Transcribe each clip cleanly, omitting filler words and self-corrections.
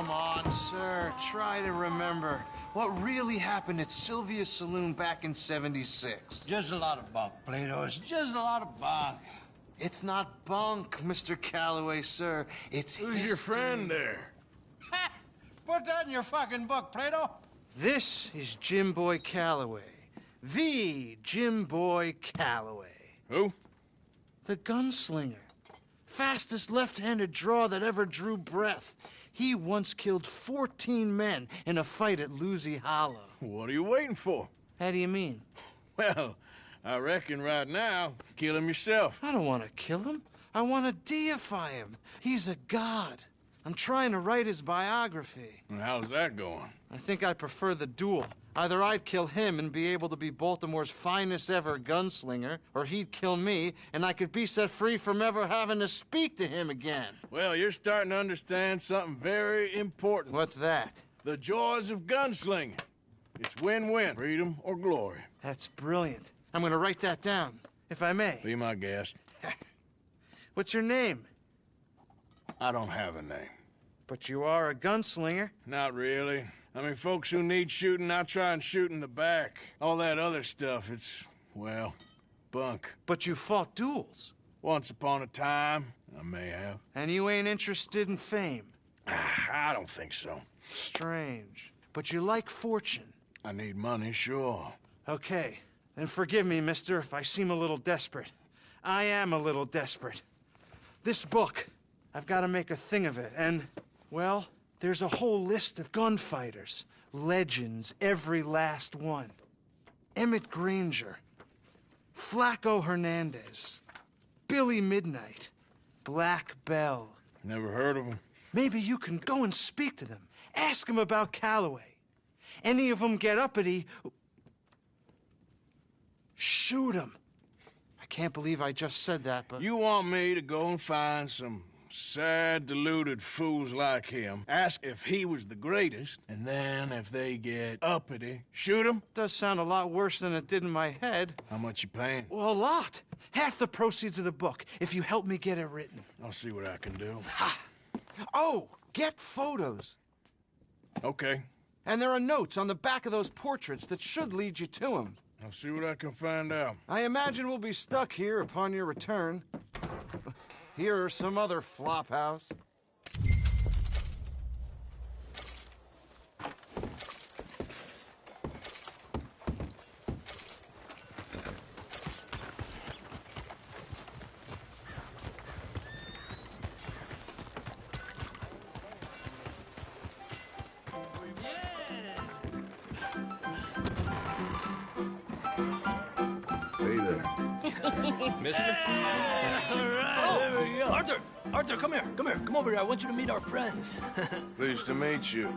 come on, sir. Try to remember. What really happened at Sylvia's Saloon back in '76? Just a lot of bunk, Plato. It's just a lot of bunk. It's not bunk, Mr. Calloway, sir. It's Who's history. your friend there? Ha! Put that in your fucking book, Plato. This is Jim Boy Calloway. The Jim Boy Calloway. Who? The gunslinger. Fastest left-handed draw that ever drew breath. He once killed 14 men in a fight at Lucy Hollow. What are you waiting for? How do you mean? Well, I reckon right now, kill him yourself. I don't want to kill him. I want to deify him. He's a god. I'm trying to write his biography. And how's that going? I think I prefer the duel. Either I'd kill him and be able to be Baltimore's finest ever gunslinger, or he'd kill me and I could be set free from ever having to speak to him again. Well, you're starting to understand something very important. What's that? The joys of gunslinging. It's win-win, freedom or glory. That's brilliant. I'm gonna write that down, if I may. Be my guest. What's your name? I don't have a name. But you are a gunslinger. Not really. I mean, folks who need shooting, I try and shoot in the back. All that other stuff, it's, well, bunk. But you fought duels. Once upon a time, I may have. And you ain't interested in fame. I don't think so. Strange. But you like fortune. I need money, sure. Okay. Then forgive me, mister, if I seem a little desperate. I am a little desperate. This book, I've got to make a thing of it, and, well, there's a whole list of gunfighters. Legends, every last one. Emmett Granger. Flaco Hernandez. Billy Midnight. Black Bell. Never heard of him. Maybe you can go and speak to them. Ask them about Calloway. Any of them get uppity, shoot them. I can't believe I just said that, but... You want me to go and find some sad, deluded fools like him, ask if he was the greatest, and then if they get uppity, shoot him? Does sound a lot worse than it did in my head. How much you paying? Well, a lot. Half the proceeds of the book, if you help me get it written. I'll see what I can do. Ha! Oh, get photos. Okay. And there are notes on the back of those portraits that should lead you to him. I'll see what I can find out. I imagine we'll be stuck here upon your return. Here or some other flop house. Hey there. Mister? All right, there we go. Arthur, come here. Come over here. I want you to meet our friends. Pleased to meet you.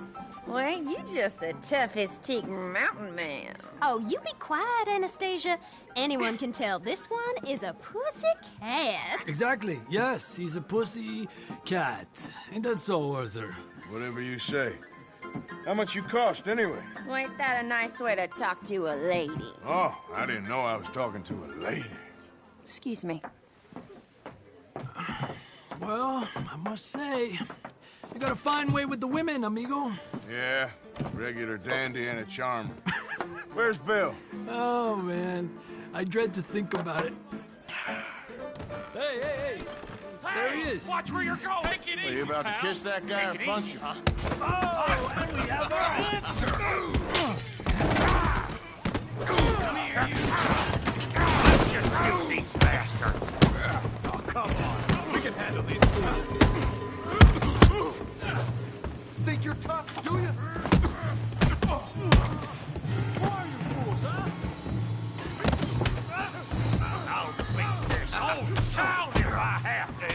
Well, ain't you just a toughest teak mountain man? Oh, you be quiet, Anastasia. Anyone can tell this one is a pussy cat. Exactly. Yes, he's a pussy cat. Ain't that so, Arthur? Whatever you say. How much you cost, anyway? Well, ain't that a nice way to talk to a lady? Oh, I didn't know I was talking to a lady. Excuse me. Well, I must say, you got a fine way with the women, amigo. Yeah, regular dandy and a charmer. Where's Bill? Oh, man. I dread to think about it. Hey! There he is. Watch where you're going. Take it easy, Are you about to pal. kiss that guy or Take it punch easy, him? huh? Oh, and we have our answer. Come here, you. Just shoot these bastards. Oh, come on. We can handle these fools. Think you're tough, do you? Who are you fools, huh? I'll beat this whole town if I have to.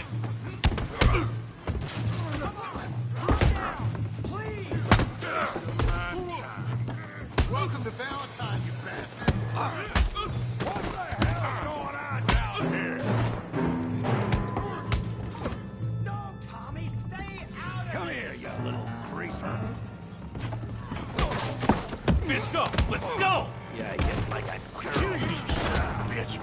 Welcome to Valentine, you bastard. What the hell's going on down here? No, Tommy, stay out of Come here, you little greaser. Fists up, let's go! Yeah, get like a girl. You son of a bitch.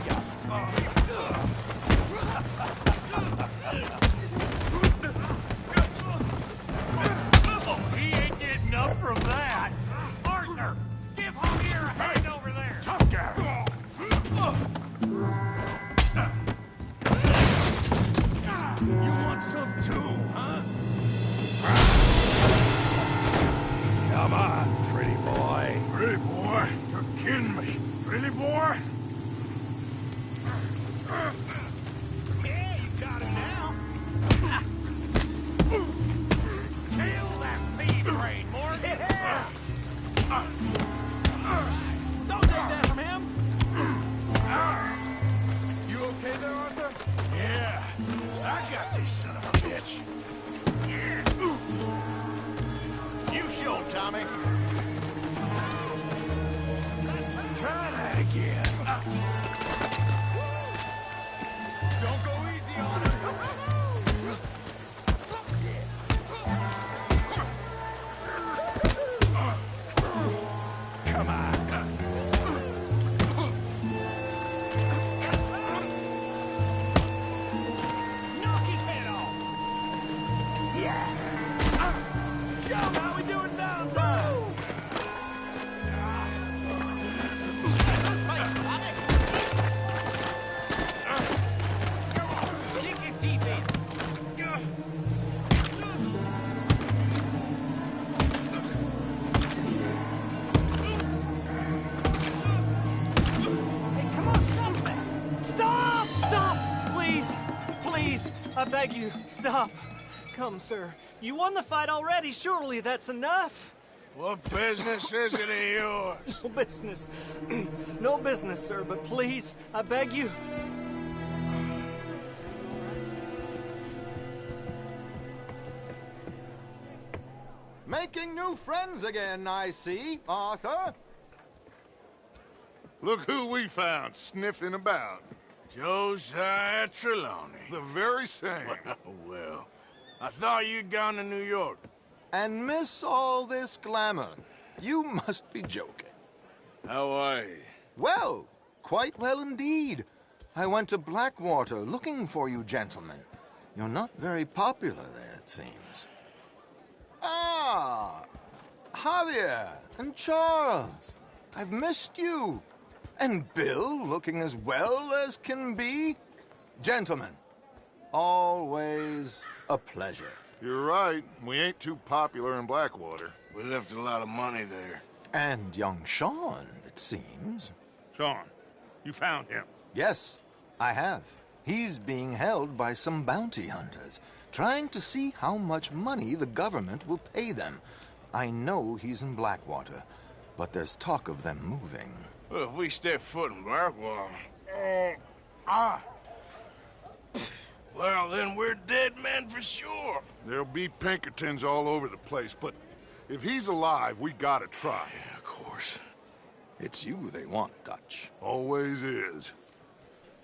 Tommy. Try that again. Don't go easy on him. Come on. Knock his head off! Joe, how we doing Valentine? Kick his teeth in. Hey, come on, stop that! Stop! Stop! Please! Please! I beg you, stop. Come, sir. You won the fight already. Surely that's enough. What business is it of yours? No business. No business, sir, but please, I beg you. Making new friends again, I see, Arthur. Look who we found sniffing about. Josiah Trelawney. The very same. Well, I thought you'd gone to New York. And miss all this glamour. You must be joking. How are you? Well, quite well indeed. I went to Blackwater looking for you gentlemen. You're not very popular there, it seems. Ah, Javier and Charles. I've missed you. And Bill looking as well as can be. Gentlemen, always a pleasure. You're right. We ain't too popular in Blackwater. We left a lot of money there. And young Sean, it seems. Sean, you found him. Yes, I have. He's being held by some bounty hunters, trying to see how much money the government will pay them. I know he's in Blackwater, but there's talk of them moving. Well, if we step foot in Blackwater... Well, then we're dead men for sure. There'll be Pinkertons all over the place, but if he's alive, we gotta try. Yeah, of course. It's you they want, Dutch. Always is.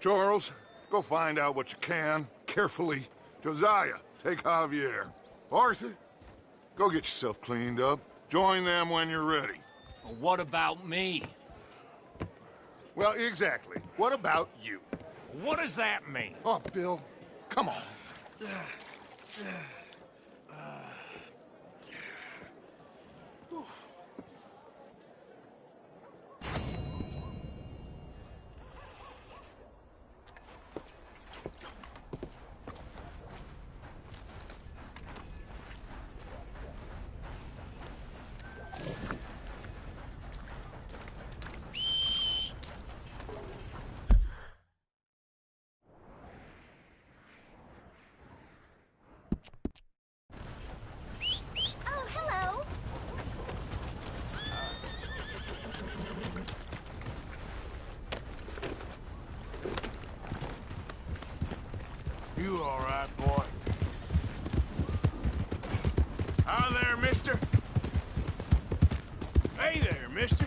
Charles, go find out what you can, carefully. Josiah, take Javier. Arthur, go get yourself cleaned up. Join them when you're ready. Well, what about me? Well, exactly. What about you? What does that mean? Oh, Bill, come on. Oh, hello. You all right, boy? Hi there, mister. Hey there, mister.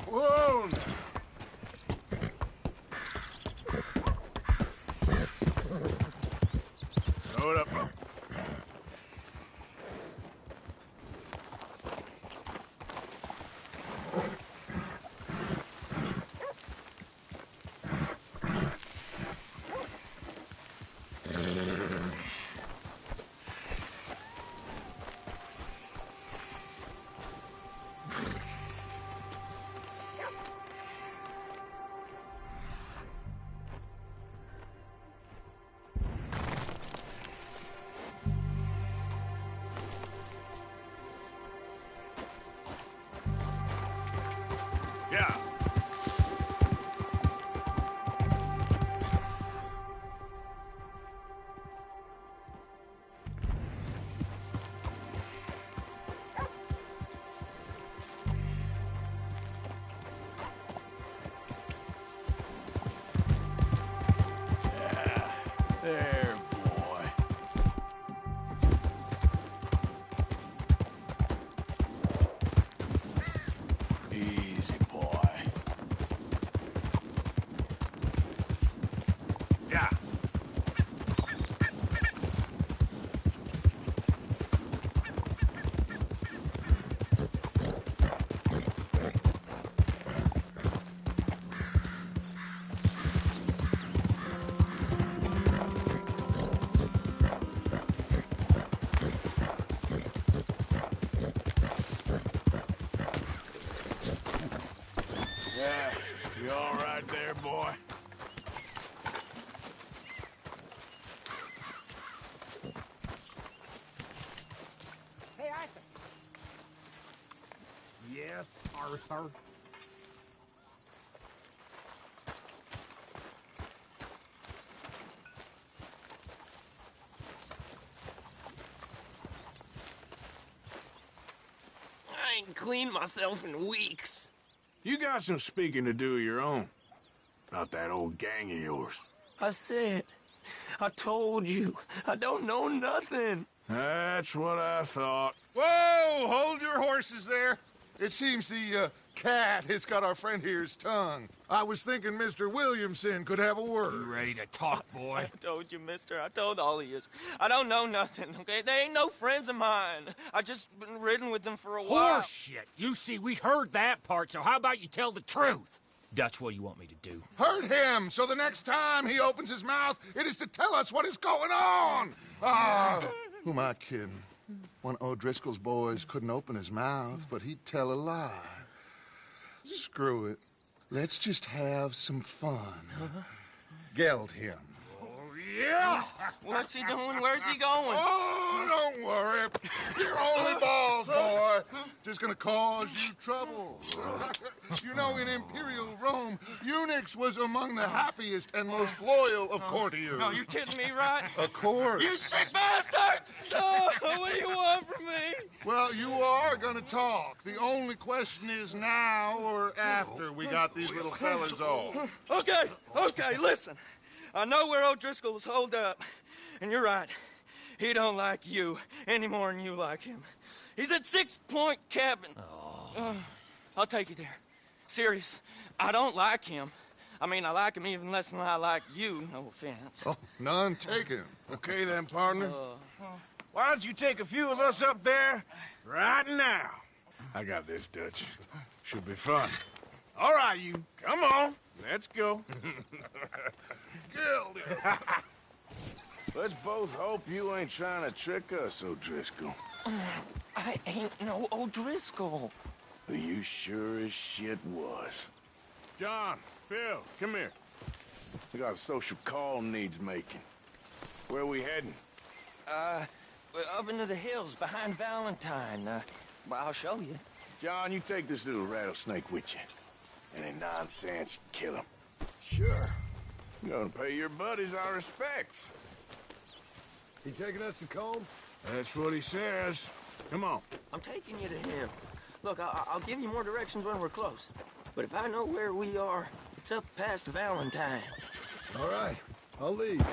Whoa! Yeah. There, boy. Easy, boy. Yeah. Yeah, you all right there, boy? Hey, Arthur. Yes, Arthur. I ain't cleaned myself in weeks. You got some speaking to do of your own. About that old gang of yours. I said, I told you, I don't know nothing. That's what I thought. Whoa! Hold your horses there. It seems the cat has got our friend here's tongue. I was thinking Mr. Williamson could have a word. Ready to talk, boy? I told you, mister. I told all of you. I don't know nothing, okay? They ain't no friends of mine. I just been ridden with them for a while. Horseshit. You see, we heard that part, so how about you tell the truth? That's what you want me to do. Hurt him, so the next time he opens his mouth, it is to tell us what is going on. Ah, who am I kidding? One of O'Driscoll's boys couldn't open his mouth, but he'd tell a lie. Screw it. Let's just have some fun. Geld him. Yeah! What's he doing? Where's he going? Oh, don't worry. You're only balls, boy. Just gonna cause you trouble. You know, in Imperial Rome, eunuchs was among the happiest and most loyal of courtiers. No, you kidding me, right? Of course. You sick bastards! Oh, what do you want from me? Well, you are gonna talk. The only question is now or after we got these little fellas off. Okay, listen. I know where O'Driscoll's holed up, and you're right. He don't like you any more than you like him. He's at 6 Point Cabin. I'll take you there. Serious, I don't like him. I mean, I like him even less than I like you, no offense. Oh, none taken. Okay then, partner. Why don't you take a few of us up there right now? I got this, Dutch. Should be fun. All right, you. Come on. Let's go. Geld him. Let's both hope you ain't trying to trick us, O'Driscoll. I ain't no O'Driscoll. You sure as shit was. John, Bill, come here. We got a social call needs making. Where we heading? Up into the hills behind Valentine. Well, I'll show you. John, you take this little rattlesnake with you. Any nonsense, kill him. Sure. You're gonna pay your buddies our respects. He taking us to Combe? That's what he says. Come on. I'm taking you to him. Look, I'll give you more directions when we're close. But if I know where we are, it's up past Valentine. All right, I'll lead.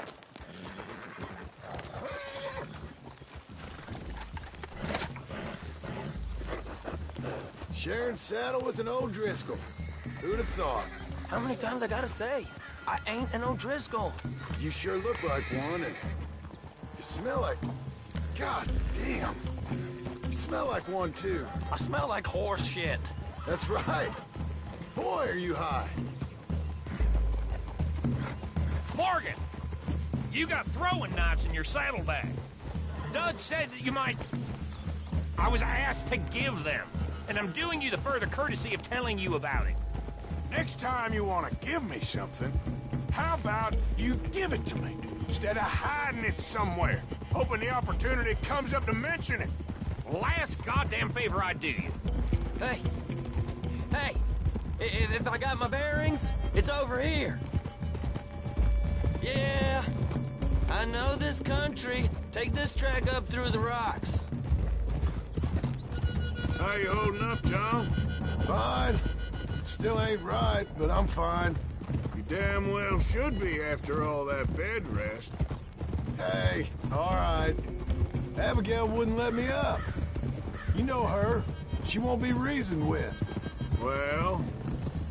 Sharing saddle with an O'Driscoll. Who'd have thought? How many times I gotta say? I ain't an O'Driscoll. You sure look like one, and you smell like... God damn. You smell like one, too. I smell like horse shit. That's right. Boy, are you high. Morgan! You got throwing knives in your saddlebag. Dud said that you might... I was asked to give them, and I'm doing you the further courtesy of telling you about it. Next time you want to give me something, how about you give it to me, instead of hiding it somewhere, hoping the opportunity comes up to mention it. Last goddamn favor I do you. Hey! If I got my bearings, it's over here. Yeah, I know this country. Take this track up through the rocks. How you holding up, John? Fine. Still ain't right, but I'm fine. You damn well should be after all that bed rest. Hey, all right. Abigail wouldn't let me up. You know her. She won't be reasoned with. Well,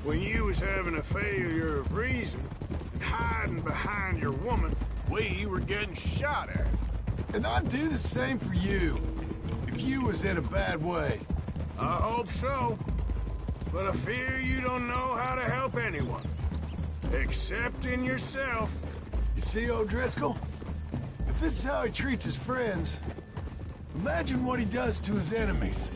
when you was having a failure of reason, and hiding behind your woman, we were getting shot at. And I'd do the same for you, if you was in a bad way. I hope so. But I fear you don't know how to help anyone. Except in yourself. You see, O'Driscoll? If this is how he treats his friends, imagine what he does to his enemies.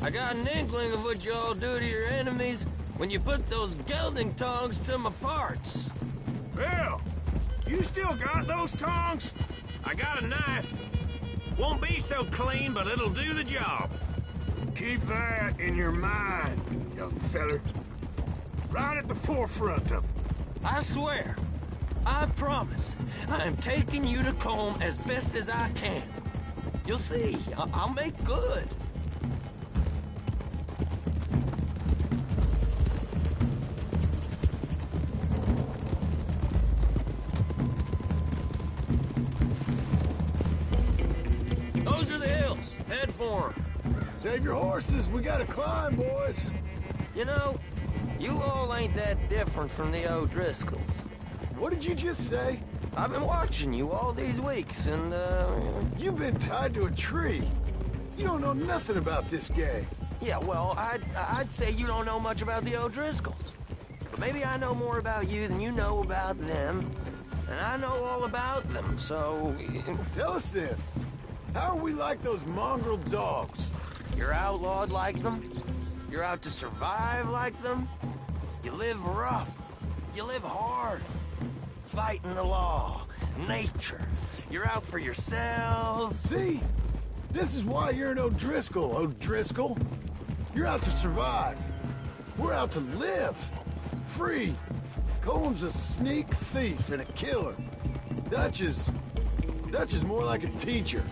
I got an inkling of what y'all do to your enemies when you put those gelding tongs to my parts. Bill, you still got those tongs? I got a knife. Won't be so clean, but it'll do the job. Keep that in your mind, young feller. Right at the forefront of it. I swear, I promise, I am taking you to Colm as best as I can. You'll see, I'll make good. Those are the hills. Head for 'em. Save your horses, we gotta climb, boys. You know, you all ain't that different from the O'Driscolls. What did you just say? I've been watching you all these weeks, and, You've been tied to a tree. You don't know nothing about this gang. Yeah, well, I'd say you don't know much about the O'Driscolls. But maybe I know more about you than you know about them. And I know all about them, so... Tell us then. How are we like those mongrel dogs? You're outlawed like them. You're out to survive like them. You live rough. You live hard. Fighting the law, nature. You're out for yourselves. See? This is why you're an O'Driscoll, O'Driscoll. You're out to survive. We're out to live. Free. Colm's a sneak thief and a killer. Dutch is more like a teacher.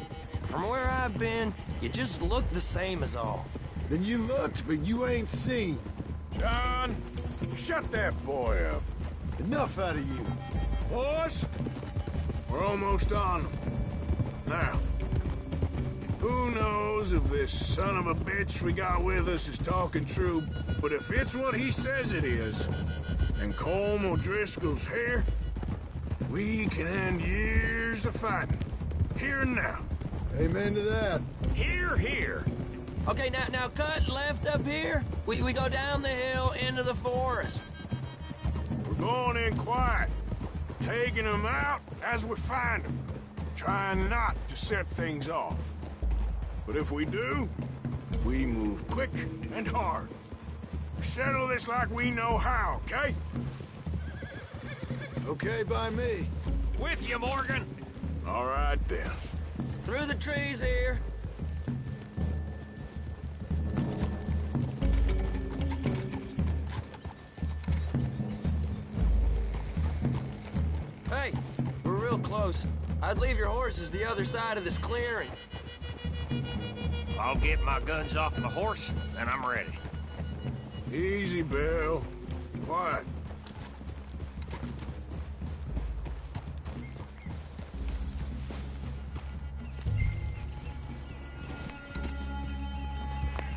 From where I've been, you just look the same as all. Then you looked, but you ain't seen. John, shut that boy up. Enough out of you. Boys, we're almost on them. Now, who knows if this son of a bitch we got with us is talking true, but if it's what he says it is, and Colm O'Driscoll's here, we can end years of fighting. Here and now. Amen to that. Here, here. Okay, now cut left up here. We go down the hill into the forest. We're going in quiet, taking them out as we find them, trying not to set things off. But if we do, we move quick and hard. We settle this like we know how, okay? Okay by me. With you, Morgan. All right, then. Through the trees here. Hey, we're real close. I'd leave your horses the other side of this clearing. I'll get my guns off my horse, and I'm ready. Easy, Bill. Quiet.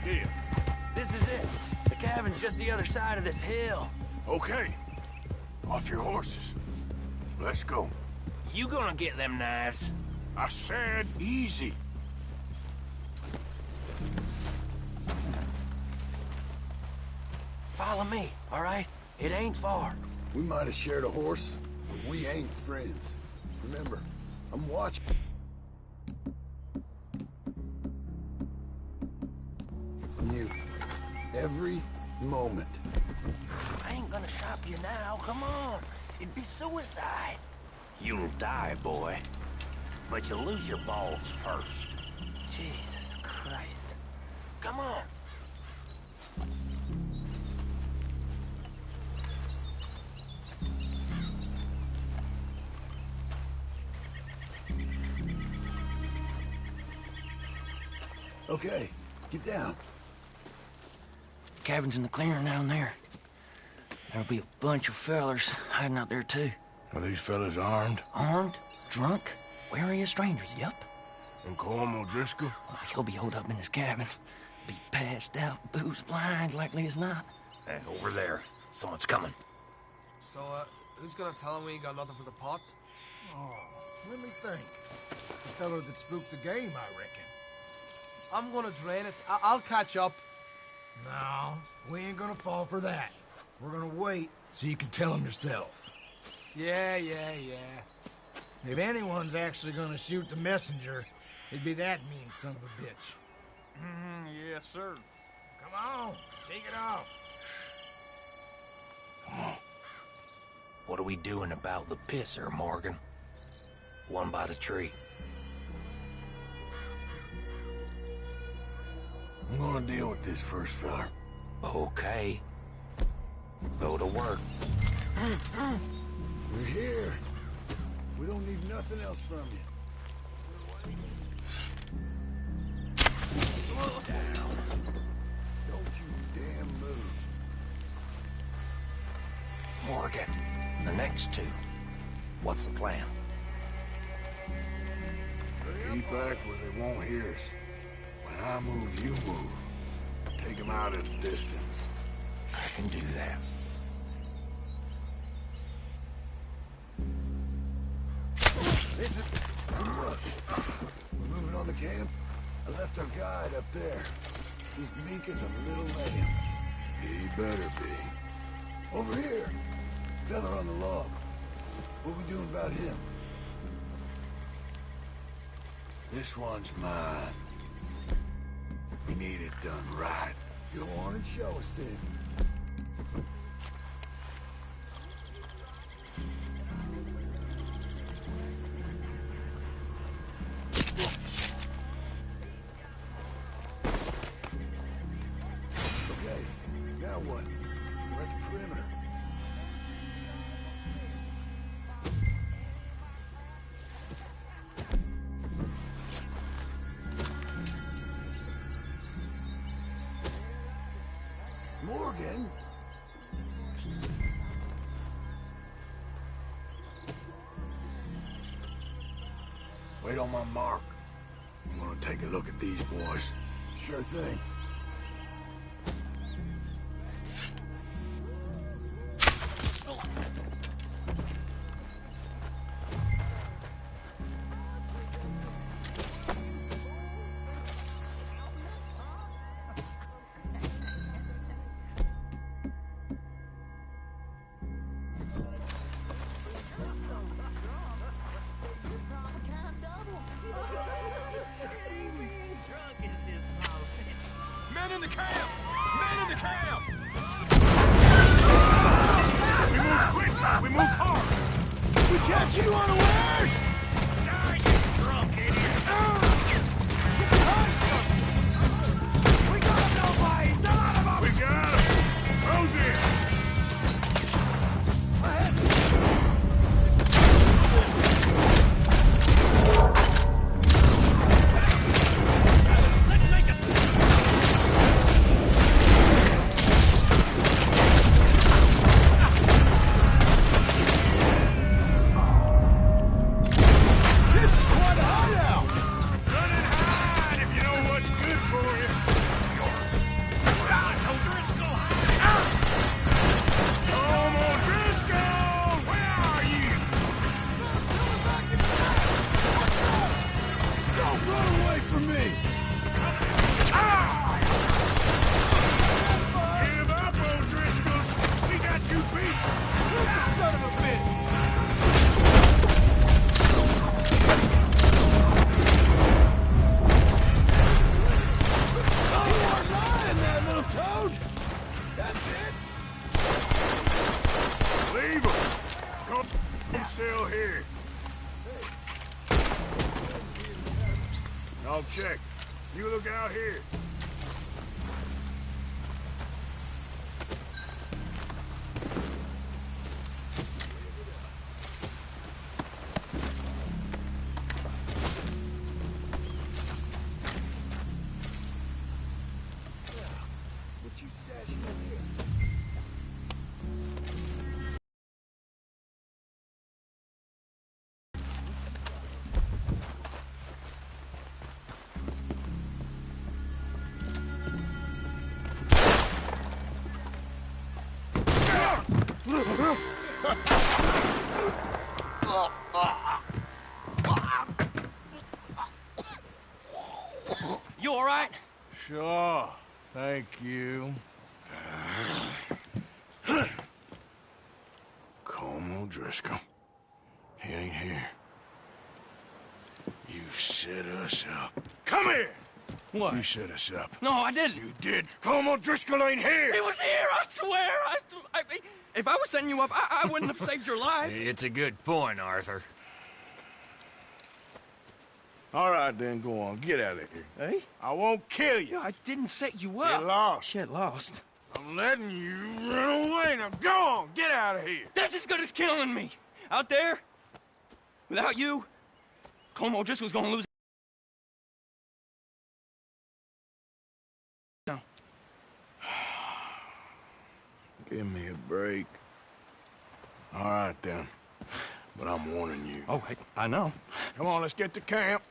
Here. This is it. The cabin's just the other side of this hill. Okay. Off your horses. Let's go. You gonna get them knives? I said easy. Follow me, all right? It ain't far. We might have shared a horse, but we ain't friends. Remember, I'm watching. You. Every moment. I ain't gonna shop you now, come on. It'd be suicide. You'll die, boy. But you'll lose your balls first. Jesus Christ. Come on. Okay, get down. Cabin's in the clearing down there. There'll be a bunch of fellers hiding out there, too. Are these fellas armed? Armed, drunk, wary of strangers, yup. And Colm O'Driscoll? He'll be holed up in his cabin. Be passed out, booze blind, likely as not. Hey, over there. Someone's coming. So, who's gonna tell him we ain't got nothing for the pot? Oh, let me think. The fellow that spooked the game, I reckon. I'm gonna drain it. I'll catch up. No, we ain't gonna fall for that. We're gonna wait so you can tell him yourself. Yeah. If anyone's actually gonna shoot the messenger, it'd be that mean son of a bitch. Yes, sir. Come on, shake it off. What are we doing about the pisser, Morgan? One by the tree. I'm gonna deal with this first fella. Okay. Go to work. We're here. We don't need nothing else from you. Slow down. Don't you damn move. Morgan, the next two. What's the plan? Keep back where they won't hear us. When I move, you move. Take them out at a distance. I can do that. Look, we're moving on the camp. I left our guide up there. He's meek as a little lamb. He better be. Over here. Fella on the log. What we doing about him? This one's mine. We need it done right. Go on and show us then. Okay, now what? We're at the perimeter. Morgan? Wait on my mark. I'm gonna take a look at these boys. Sure thing. Men in the camp! Men in the camp! We move quick! We move hard! We catch you unawares! Die, you drunk idiot! Get behind something! We got him, nobody! He's not out of our... We got him! Close in! Let's make a... This is quite a hideout! Run and hide if you know what's good for you. Colm O'Driscoll! Where are you? Don't run away from me! Give up, O'Driscolls! We got you beat! Son of a bitch! Oh, you are lying there, little toad! That's it? Leave him! Colm's still here. I'll check. You look out here. You all right? Sure. Thank you. Colm O'Driscoll. He ain't here. You set us up. Come here! What? You set us up. No, I didn't. You did. Colm O'Driscoll ain't here! He was here, I swear! If I was setting you up, I wouldn't have saved your life. It's a good point, Arthur. All right, then, go on. Get out of here. Hey? I won't kill you. I didn't set you up. Get lost. Get lost. I'm letting you run away. Now go on. Get out of here. That's as good as killing me. Out there, without you, Colm O'Driscoll's gonna lose. No. Give me a break. All right, then. But I'm warning you. Oh, hey, I know. Come on, let's get to camp.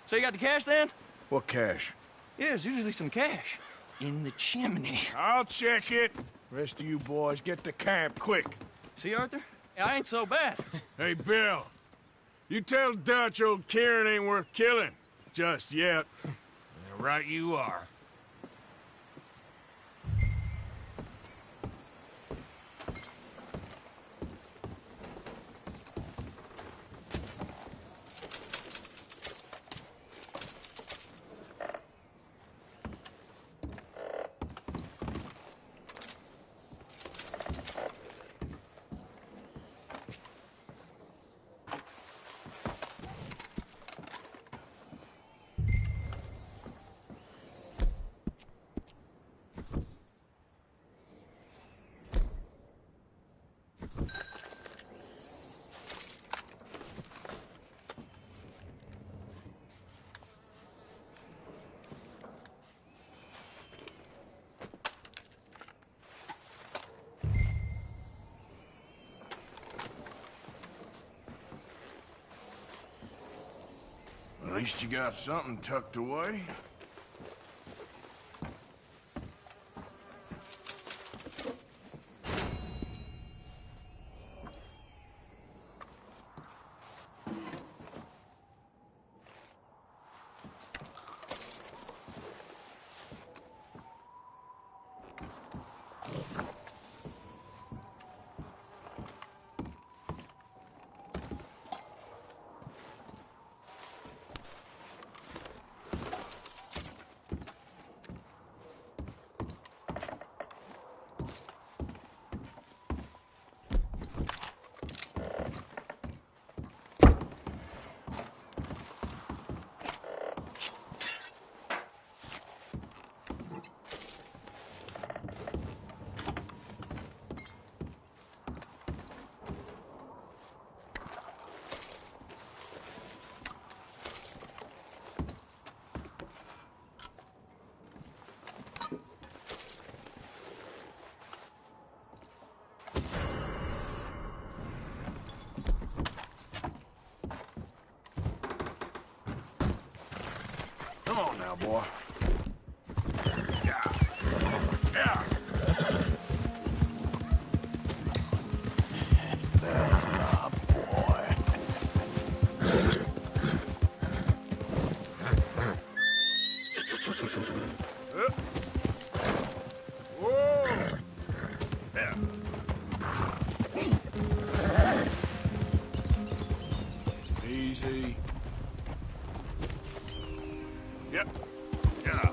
So you got the cash, then? What cash? Yeah, there's usually some cash. In the chimney. I'll check it. Rest of you boys, get to camp, quick. See, Arthur? I ain't so bad. Hey, Bill. You tell Dutch old Kieran ain't worth killing. Just yet. Right you are. At least you got something tucked away. Come on now, boy. Yeah. Yeah. That's my boy. Whoa. Yeah. Easy. Yep. Yeah.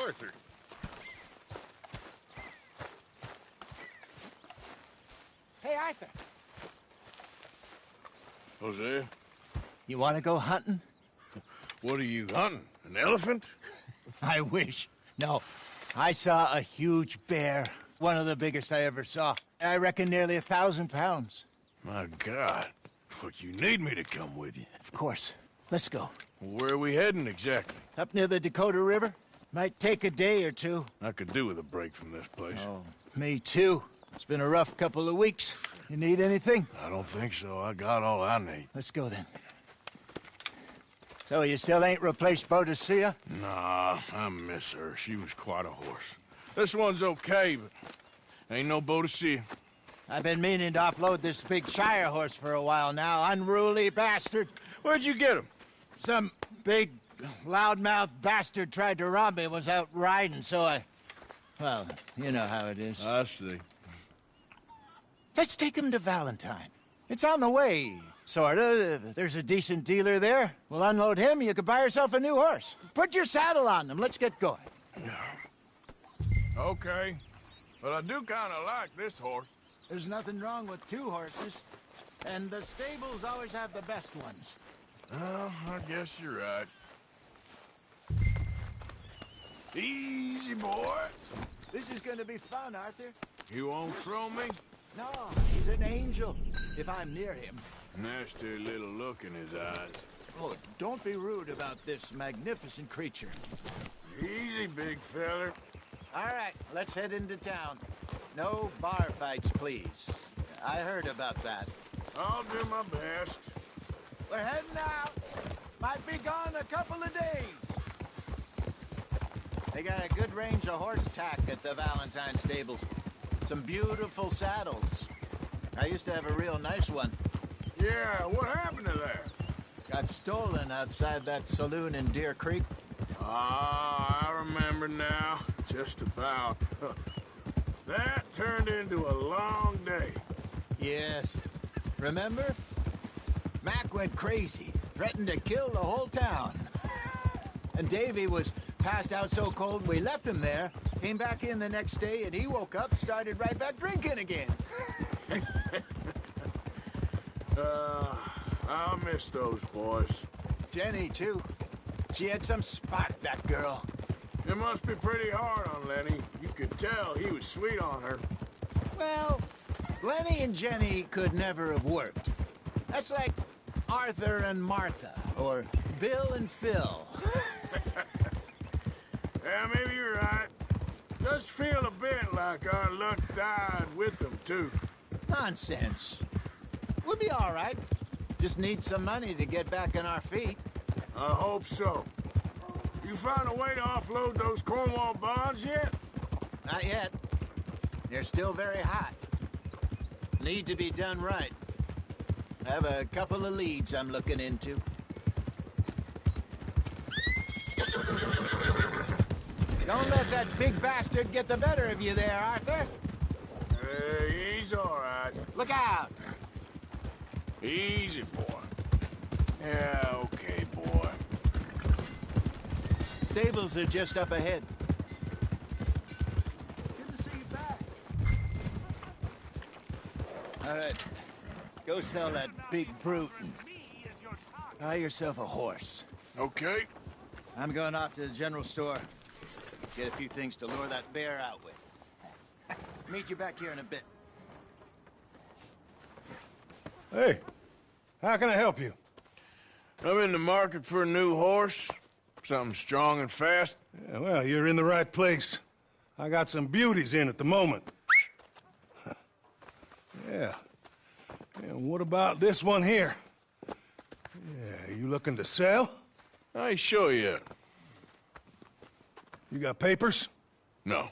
Arthur. Hey, Arthur. Hosea, You want to go hunting? what are you hunting? An elephant? I wish. No. I saw a huge bear. One of the biggest I ever saw. I reckon nearly 1,000 pounds. My God. But you need me to come with you. Of course. Let's go. Where are we heading exactly? Up near the Dakota River. Might take a day or two. I could do with a break from this place. Oh, me too. It's been a rough couple of weeks. You need anything? I don't think so. I got all I need. Let's go then. So you still ain't replaced Boadicea? Nah, I miss her. She was quite a horse. This one's okay, but ain't no Boadicea. I've been meaning to offload this big Shire horse for a while now. Unruly bastard. Where'd you get him? Some big, loudmouth bastard tried to rob me, was out riding, so I... Well, you know how it is. I see. Let's take him to Valentine. It's on the way, sorta. There's a decent dealer there. We'll unload him, you could buy yourself a new horse. Put your saddle on him, let's get going. Okay. But I do kind of like this horse. There's nothing wrong with two horses, and the stables always have the best ones. Well, I guess you're right. Easy, boy. This is gonna be fun, Arthur. You won't throw me? No, he's an angel, if I'm near him. Nasty little look in his eyes. Oh, don't be rude about this magnificent creature. Easy, big feller. All right, let's head into town. No bar fights, please. I heard about that. I'll do my best. We're heading out. Might be gone a couple of days. They got a good range of horse tack at the Valentine stables. Some beautiful saddles. I used to have a real nice one. Yeah, what happened to that? Got stolen outside that saloon in Deer Creek. Ah, I remember now. Just about. That turned into a long day. Yes. Remember? Mac went crazy, threatened to kill the whole town. And Davy was passed out so cold we left him there, came back in the next day, and he woke up, started right back drinking again. I'll miss those boys. Jenny, too. She had some spot, that girl. It must be pretty hard on Lenny. You could tell he was sweet on her. Well, Lenny and Jenny could never have worked. That's like Arthur and Martha, or Bill and Phil. Yeah, maybe you're right. Does feel a bit like our luck died with them, too. Nonsense. We'll be all right. Just need some money to get back on our feet. I hope so. You found a way to offload those Cornwall bonds yet? Not yet. They're still very hot. Need to be done right. I have a couple of leads I'm looking into. Don't let that big bastard get the better of you there, Arthur. He's all right. Look out! Easy, boy. Yeah, okay, boy. Stables are just up ahead. Good to see you back. All right. Go sell that big brute and buy yourself a horse. Okay. I'm going off to the general store. Get a few things to lure that bear out with. Meet you back here in a bit. Hey, how can I help you? I'm in the market for a new horse. Something strong and fast. Yeah, well, you're in the right place. I got some beauties in at the moment. Yeah. And what about this one here? Yeah, you looking to sell? I ain't sure yet. You got papers? No.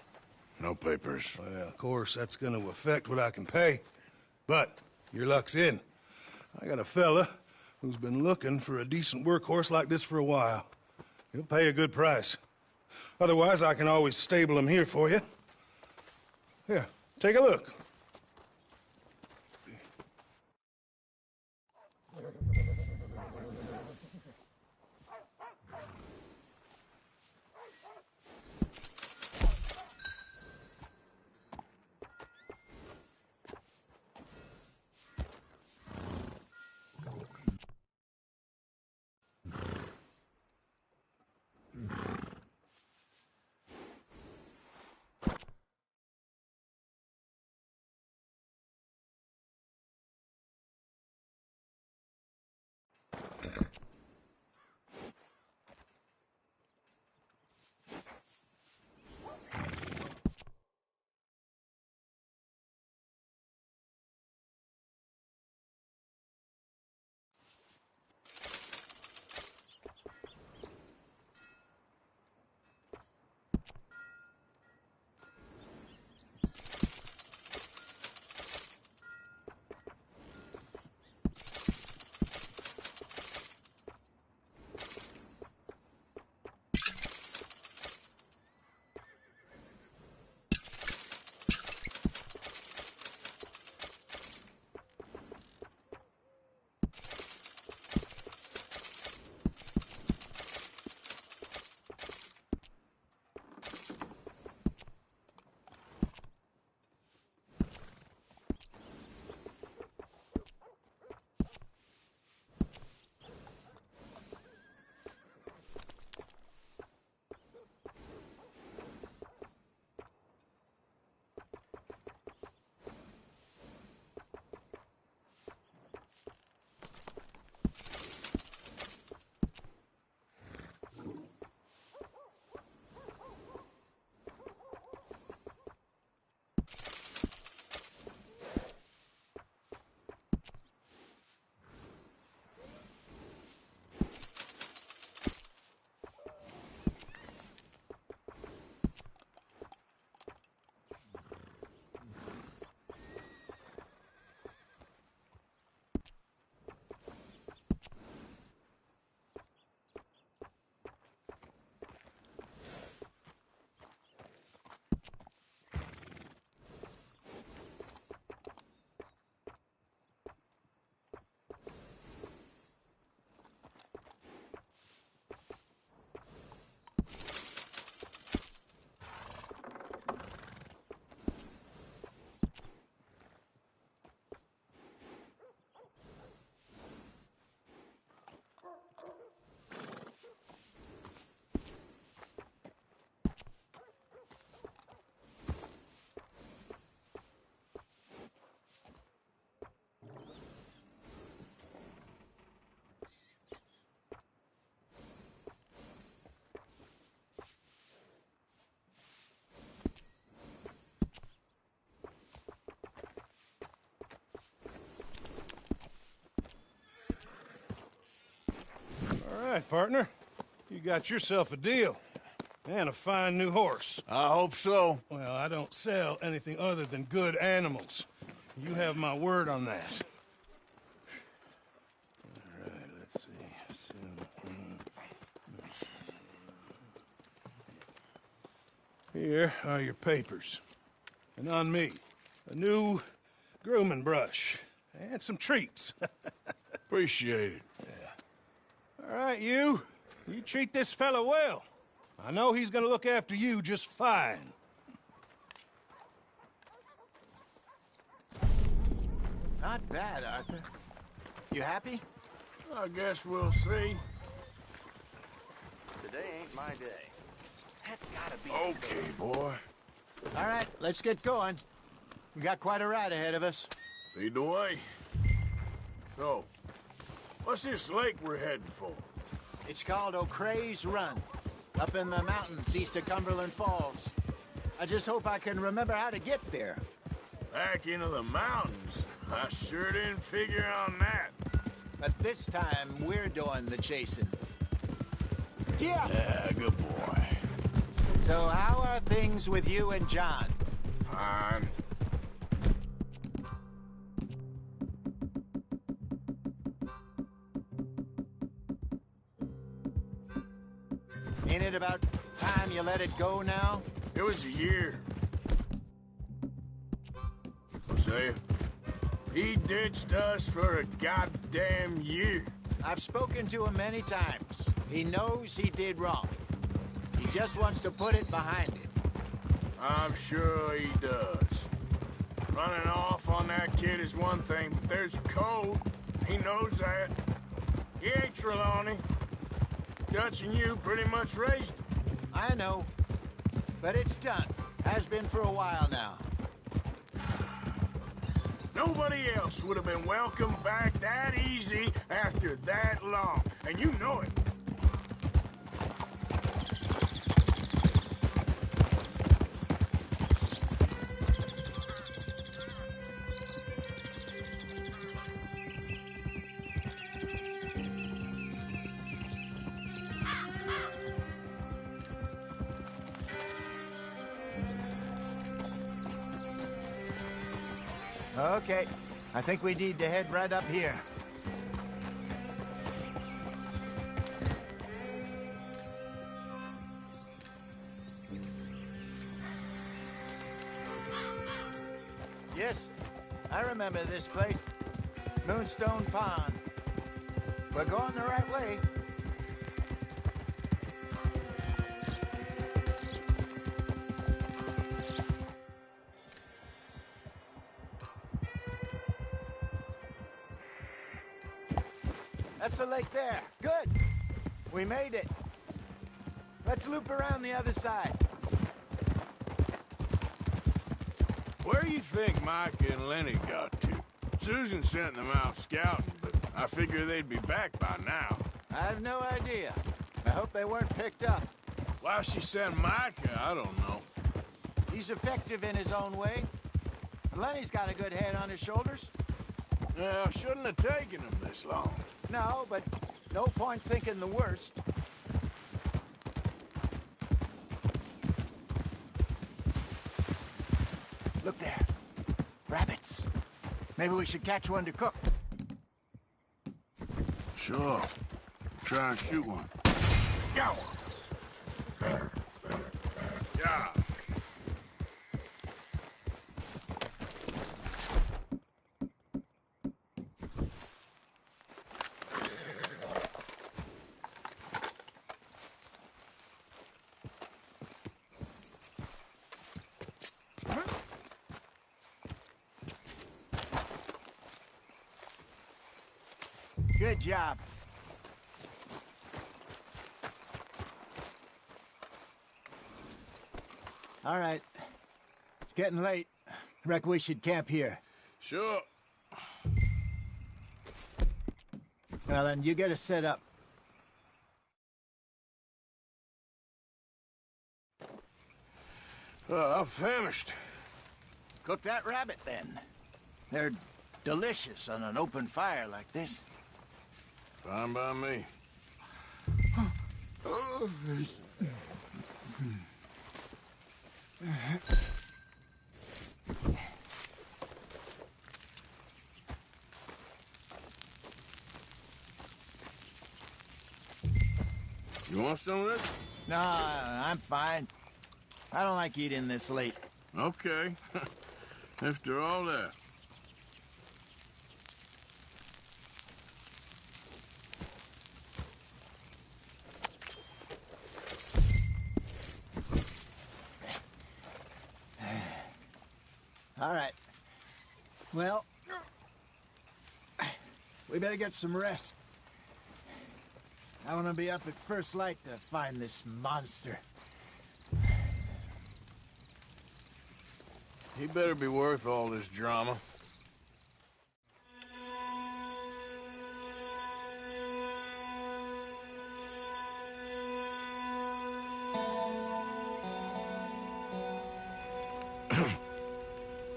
No papers. Well, of course, that's gonna affect what I can pay. But your luck's in. I got a fella who's been looking for a decent workhorse like this for a while. He'll pay a good price. Otherwise, I can always stable him here for you. Here, take a look. All right, partner. You got yourself a deal. And a fine new horse. I hope so. Well, I don't sell anything other than good animals. You have my word on that. All right, let's see. Here are your papers. And on me, a new grooming brush. And some treats. Appreciate it. Yeah. All right, you. You treat this fella well. I know he's gonna look after you just fine. Not bad, Arthur. You happy? I guess we'll see. Today ain't my day. That's gotta be... Okay, boy. All right, let's get going. We got quite a ride ahead of us. Lead the way. So, what's this lake we're heading for? It's called O'Creagh's Run, up in the mountains east of Cumberland Falls. I just hope I can remember how to get there. Back into the mountains? I sure didn't figure on that. But this time, we're doing the chasing. Yeah. Yeah, good boy. So how are things with you and John? Fine. Ain't it about time you let it go now? It was a year. Hosea, he ditched us for a goddamn year. I've spoken to him many times. He knows he did wrong. He just wants to put it behind him. I'm sure he does. Running off on that kid is one thing, but there's code. He knows that. He ain't Trelawney. Dutch and you pretty much raised him. I know. But it's done. Has been for a while now. Nobody else would have been welcomed back that easy after that long. And you know it. Okay. I think we need to head right up here. Yes, I remember this place. Moonstone Pond. We're going the right way. That's the lake there. Good. We made it. Let's loop around the other side. Where do you think Micah and Lenny got to? Susan sent them out scouting, but I figure they'd be back by now. I have no idea. I hope they weren't picked up. Why she sent Micah, I don't know. He's effective in his own way. Lenny's got a good head on his shoulders. Yeah, shouldn't have taken him this long. No, but no point thinking the worst. Look there. Rabbits. Maybe we should catch one to cook. Sure. Try and shoot one. Got one. Yeah. Good job. All right. It's getting late. Reckon we should camp here. Sure. Well, then, you get us set up. I'm famished. Cook that rabbit, then. They're delicious on an open fire like this. Fine by me. You want some of this? No, I'm fine. I don't like eating this late. Okay. After all that. All right. Well, we better get some rest. I want to be up at first light to find this monster. He better be worth all this drama.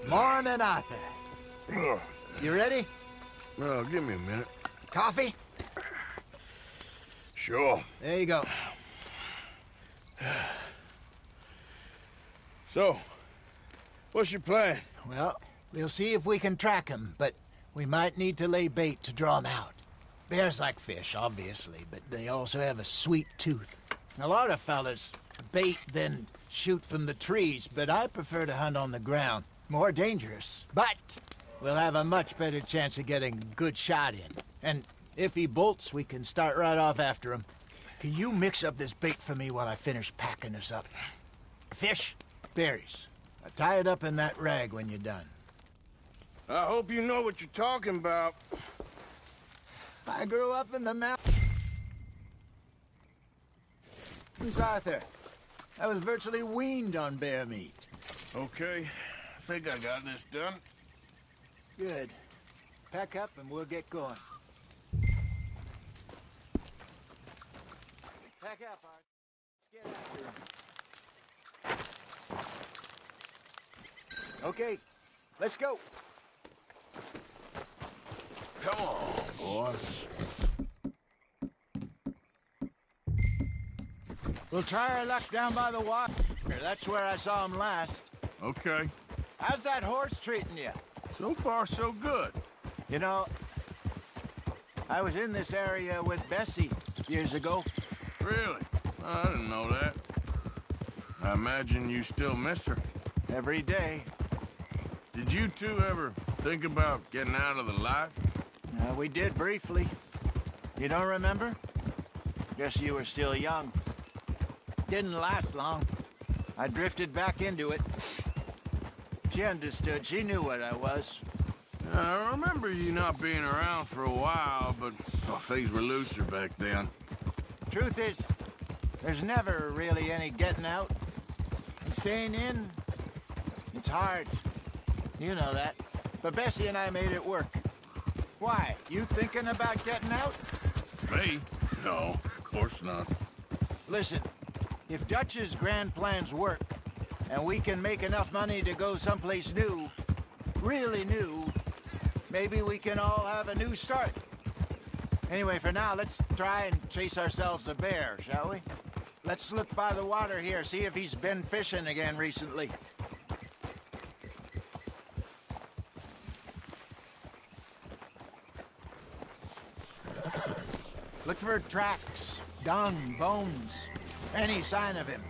Morning, Arthur. You ready? Well, give me a minute. Coffee? Sure. There you go. So, what's your plan? Well, we'll see if we can track him, but we might need to lay bait to draw him out. Bears like fish, obviously, but they also have a sweet tooth. A lot of fellas bait, then shoot from the trees, but I prefer to hunt on the ground. More dangerous, but we'll have a much better chance of getting a good shot in. And if he bolts, we can start right off after him. Can you mix up this bait for me while I finish packing this up? Fish, berries. Tie it up in that rag when you're done. I hope you know what you're talking about. I grew up in the mountains, Arthur. I was virtually weaned on bear meat. Okay, I think I got this done. Good. Pack up and we'll get going. Pack up, Art. Let's get after him. Okay, let's go. Come on, boys. We'll try our luck down by the water. That's where I saw him last. Okay. How's that horse treating you? So far, so good. You know, I was in this area with Bessie years ago. Really? I didn't know that. I imagine you still miss her. Every day. Did you two ever think about getting out of the life? We did briefly. You don't remember? Guess you were still young. Didn't last long. I drifted back into it. She understood. She knew what I was. I remember you not being around for a while, but things were looser back then. Truth is, there's never really any getting out. And staying in, it's hard. You know that. But Bessie and I made it work. Why? You thinking about getting out? Me? No, of course not. Listen, if Dutch's grand plans work, and we can make enough money to go someplace new, really new, maybe we can all have a new start. Anyway, for now, let's try and chase ourselves a bear, shall we? Let's look by the water here, see if he's been fishing again recently. Look for tracks, dung, bones, any sign of him.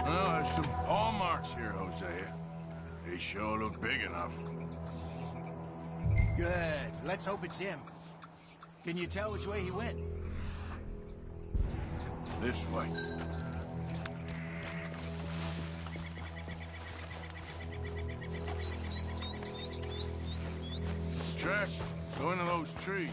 Well, there's some paw marks here, Hosea. They sure look big enough. Good. Let's hope it's him. Can you tell which way he went? This way. Tracks go into those trees.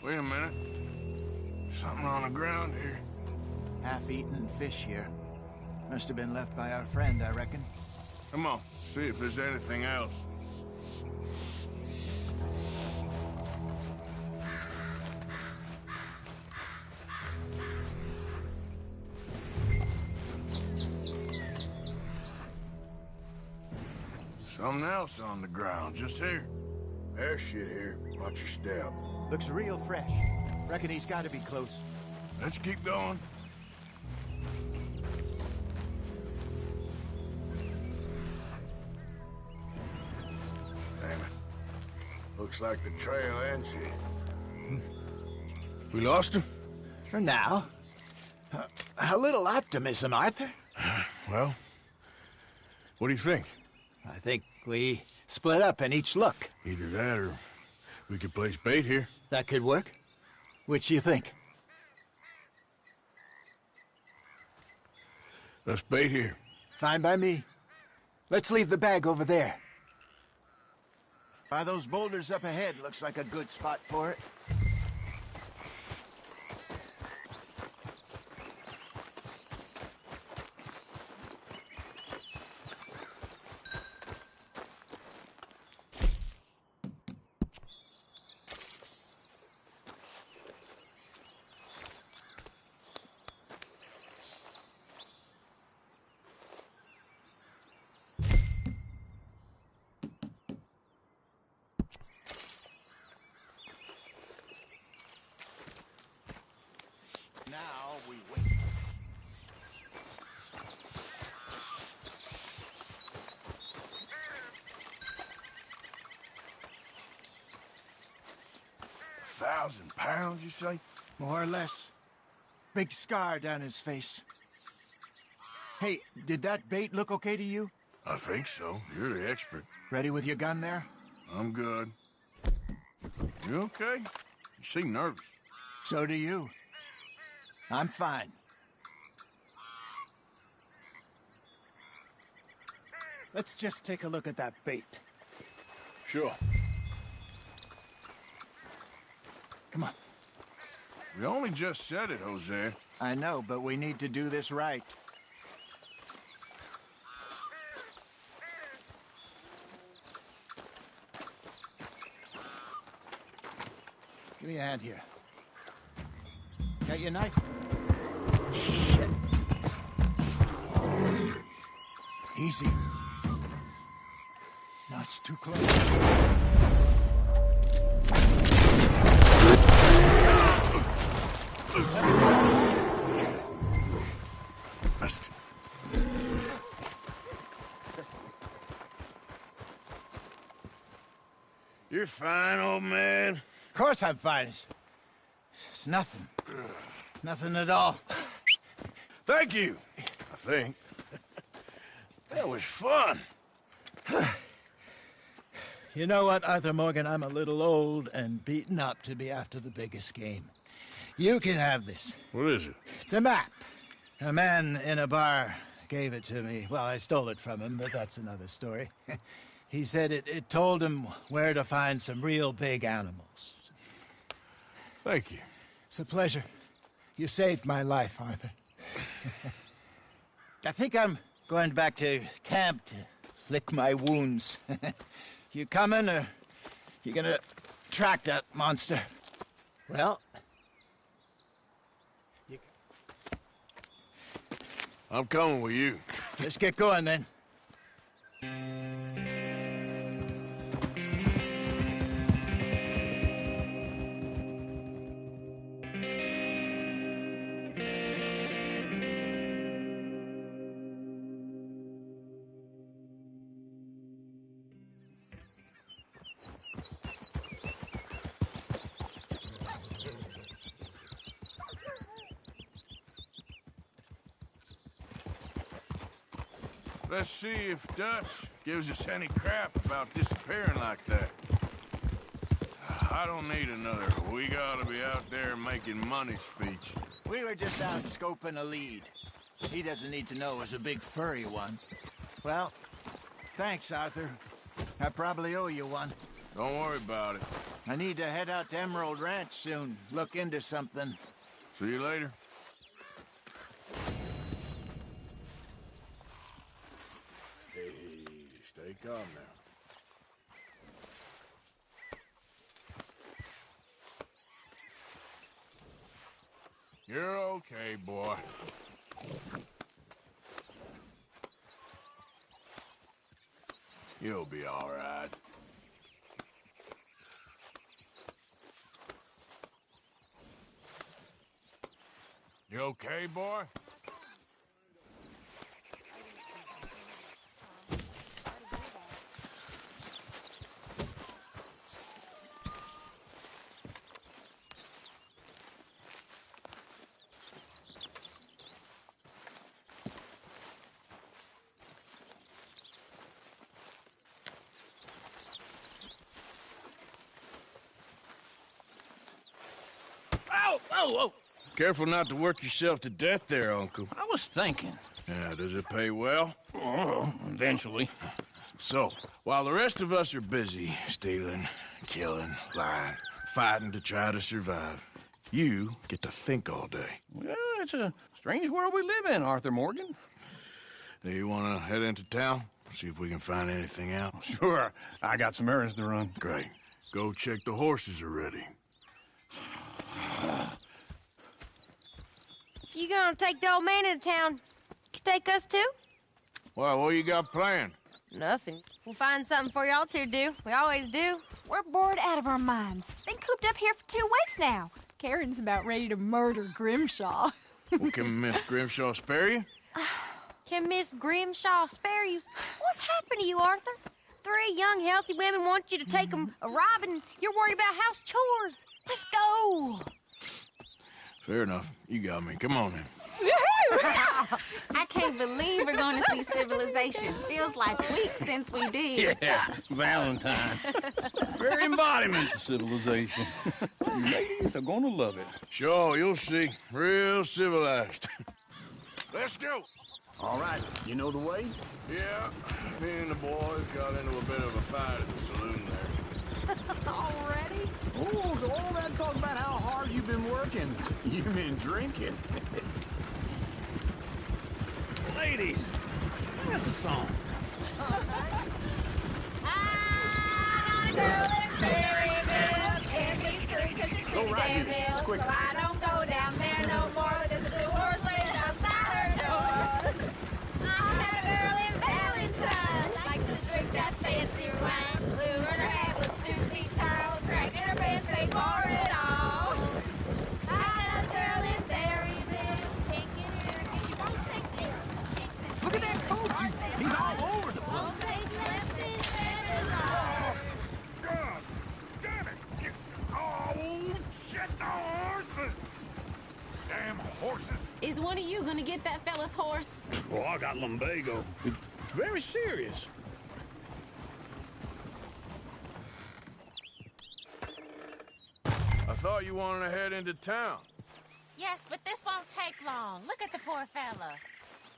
Wait a minute. Something on the ground here. Half-eaten fish here. Must have been left by our friend, I reckon. Come on, see if there's anything else. Something else on the ground, just here. There's shit here. Watch your step. Looks real fresh. Reckon he's got to be close. Let's keep going. Damn it. Looks like the trail ends here. We lost him? For now. A little optimism, Arthur. Well, what do you think? I think we split up and each look. Either that or we could place bait here. That could work. Which you think? Let's bait here. Fine by me. Let's leave the bag over there. By those boulders up ahead, looks like a good spot for it. Now we wait. £1,000, you say? More or less. Big scar down his face. Hey, did that bait look okay to you? I think so. You're the expert. Ready with your gun there? I'm good. You okay? You seem nervous. So do you. I'm fine. Let's just take a look at that bait. Sure. Come on. We only just said it, Jose. I know, but we need to do this right. Give me a hand here. Got your knife? Shit. Easy. No, it's too close. You're fine, old man. Of course I'm fine. It's nothing. Nothing at all. Thank you, I think. That was fun. You know what, Arthur Morgan? I'm a little old and beaten up to be after the biggest game. You can have this. What is it? It's a map. A man in a bar gave it to me. Well, I stole it from him, but that's another story. He said it told him where to find some real big animals. Thank you. It's a pleasure. You saved my life, Arthur. I think I'm going back to camp to lick my wounds. You coming, or you gonna track that monster? Well... I'm coming with you. Let's get going, then. Let's see if Dutch gives us any crap about disappearing like that. I don't need another "we gotta be out there making money" speech. We were just out scoping a lead. He doesn't need to know it was a big furry one. Well, thanks, Arthur. I probably owe you one. Don't worry about it. I need to head out to Emerald Ranch soon. Look into something. See you later. Stay calm now. You're okay, boy. You'll be all right. You okay, boy? Whoa! Careful not to work yourself to death there, Uncle. I was thinking. Yeah, does it pay well? Oh, eventually. So, while the rest of us are busy stealing, killing, lying, fighting to try to survive, you get to think all day. Well, it's a strange world we live in, Arthur Morgan. Do you want to head into town? See if we can find anything out? Sure. I got some errands to run. Great. Go check the horses are ready. You gonna take the old man into town? You take us too? Well, what you got planned? Nothing. We'll find something for y'all to do. We always do. We're bored out of our minds. Been cooped up here for 2 weeks now. Karen's about ready to murder Grimshaw. Well, can Miss Grimshaw spare you? Can Miss Grimshaw spare you? What's happened to you, Arthur? 3 young, healthy women want you to take them a robbing. You're worried about house chores. Let's go. Fair enough. You got me. Come on, then. I can't believe we're going to see civilization. Feels like weeks since we did. Yeah, Valentine. Very embodiment of civilization. You ladies are gonna love it. Sure, you'll see. Real civilized. Let's go. All right, you know the way? Yeah, me and the boys got into a bit of a fight at the saloon there. Already? Oh, so all that talk about how hard you've been working. You've been drinking. Ladies, sing us a song. Go right here. It's quick. So I don't go down there no more. There's a blue horse waiting outside her door. I met a girl in Valentine. Likes to drink that fancy wine. Blue in her head with 2 feet tall. Cranking her pants, paid for it all. I met a girl in Berryville. Can't get her 'cause she won't stay still. Look at that coach. He's all over the place. Won't take less than $7. God damn it! Oh, shit, the horses! Damn horses! Is one of you gonna get that fella's horse? Oh, I got lumbago. It's very serious. I thought you wanted to head into town. Yes, but this won't take long. Look at the poor fella.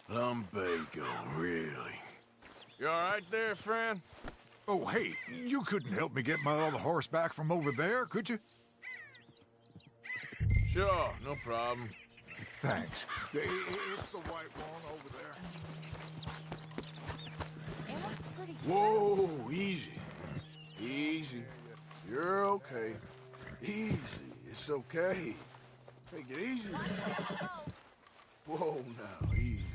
Lumbago, really? You all right there, friend? Oh, hey, you couldn't help me get my other horse back from over there, could you? Sure, no problem. Thanks. It's the white one over there. Whoa, easy. Easy. You're okay. Easy. It's okay. Take it easy. Whoa, now, easy.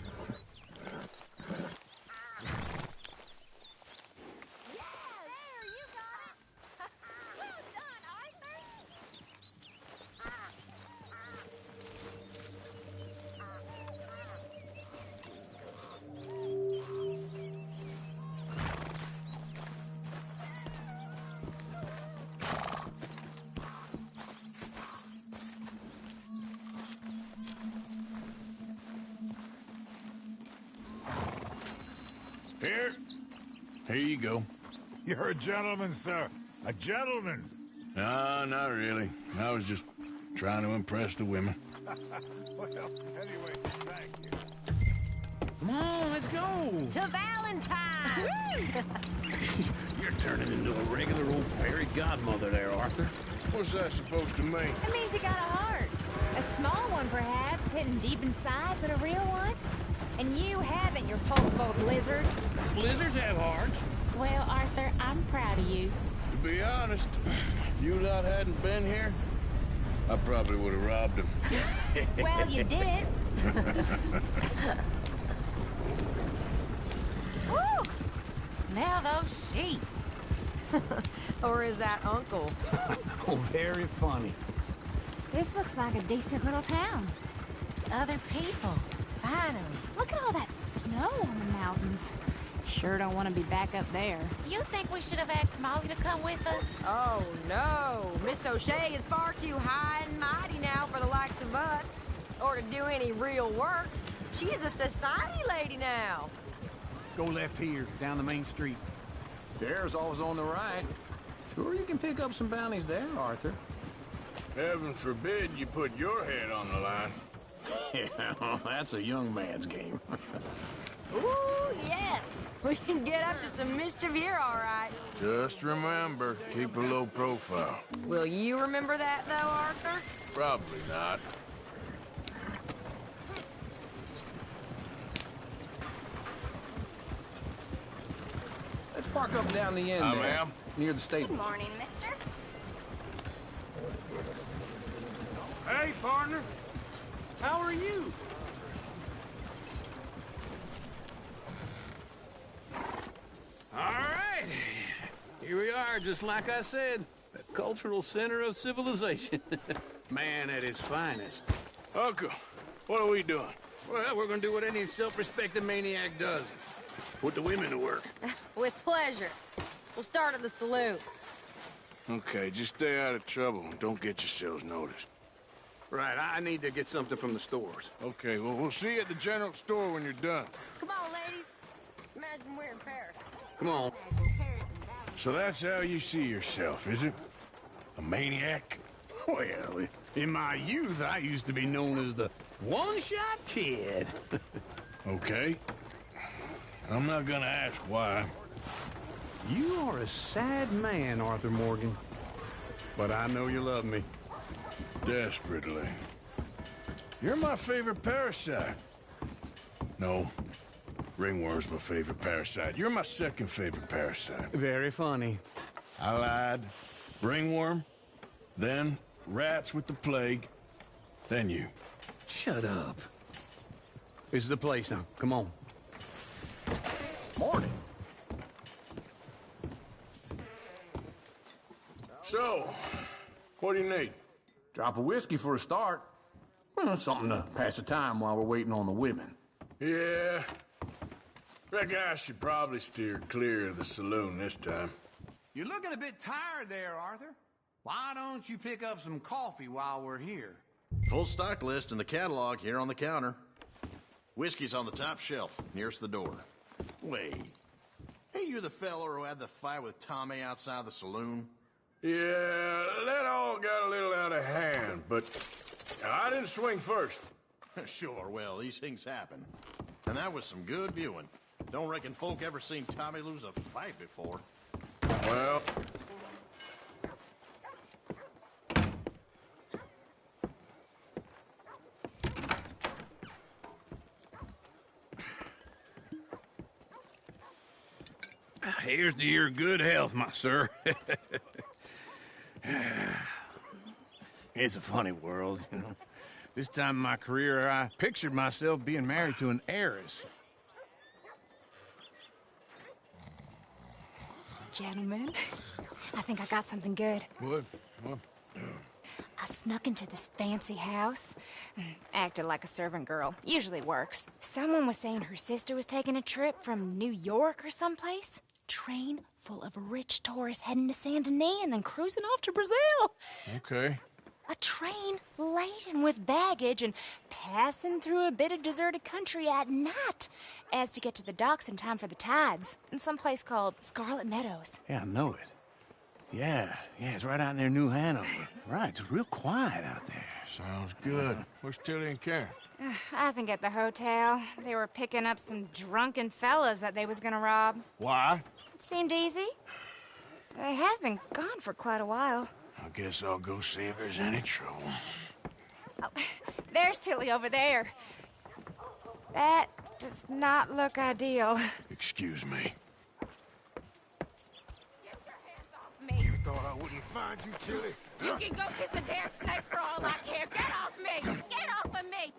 Here you go. You're a gentleman, sir. A gentleman. No, not really. I was just trying to impress the women. Well, anyway, thank you. Come on, let's go. To Valentine! You're turning into a regular old fairy godmother there, Arthur. What's that supposed to mean? It means you got a heart. A small one, perhaps, hidden deep inside, but a real one. And you haven't, you pulse-bolt lizard. Blizzards have hearts. Well, Arthur, I'm proud of you. To be honest, if you lot hadn't been here, I probably would have robbed him. Well, you did. Woo! Smell those sheep. Or is that Uncle? Oh, very funny. This looks like a decent little town. Other people, finally. Look at all that snow on the mountains. Sure don't want to be back up there. You think we should have asked Molly to come with us? Oh, no. Miss O'Shea is far too high and mighty now for the likes of us. Or to do any real work. She's a society lady now. Go left here, down the main street. Sheriff's always on the right. Sure you can pick up some bounties there, Arthur. Heaven forbid you put your head on the line. Yeah, that's a young man's game. Ooh, yes. We can get up to some mischief here, all right. Just remember, keep a low profile. Will you remember that, though, Arthur? Probably not. Let's park up down the end there, ma'am. near the stable. Good morning, mister. Hey, partner. How are you? All right. Here we are, just like I said. The cultural center of civilization. Man at his finest. Uncle, what are we doing? Well, we're gonna do what any self-respecting maniac does. Put the women to work. With pleasure. We'll start at the saloon. Okay, just stay out of trouble and don't get yourselves noticed. Right, I need to get something from the stores. Okay, well, we'll see you at the general store when you're done. Come on, ladies. Imagine we're in Paris. Come on. So that's how you see yourself, is it? A maniac? Well, in my youth, I used to be known as the one-shot kid. Okay. I'm not gonna ask why. You are a sad man, Arthur Morgan. But I know you love me. Desperately. You're my favorite parasite. No. Ringworm's my favorite parasite. You're my second favorite parasite. Very funny. I lied. Ringworm, then rats with the plague, then you. Shut up. This is the place now. Come on. Morning. So, what do you need? Drop of whiskey for a start. Well, something to pass the time while we're waiting on the women. Yeah. Reckon I should probably steer clear of the saloon this time. You're looking a bit tired there, Arthur. Why don't you pick up some coffee while we're here? Full stock list in the catalog here on the counter. Whiskey's on the top shelf, nearest the door. Wait. Hey, you the fella who had the fight with Tommy outside the saloon? Yeah, that all got a little out of hand, but I didn't swing first. Sure, well, these things happen. And that was some good viewing. Don't reckon folk ever seen Tommy lose a fight before. Well... Here's to your good health, my sir. It's a funny world, you know. This time in my career, I pictured myself being married to an heiress. Gentlemen, I think I got something good. What? I snuck into this fancy house, acted like a servant girl. Usually works. Someone was saying her sister was taking a trip from New York or someplace. Train full of rich tourists heading to Saint Denis and then cruising off to Brazil. Okay. A train laden with baggage and passing through a bit of deserted country at night as to get to the docks in time for the tides in some place called Scarlet Meadows. Yeah, I know it. Yeah, it's right out near New Hanover. Right, it's real quiet out there. Sounds good. Where's Tilly and Karen? I think at the hotel. They were picking up some drunken fellas that they was gonna rob. Why? It seemed easy. They have been gone for quite a while. I guess I'll go see if there's any trouble. Oh, there's Tilly over there. That does not look ideal. Excuse me. You thought I wouldn't find you, Tilly? You can go kiss a damn snake for all I care. Get off me! Get off of me!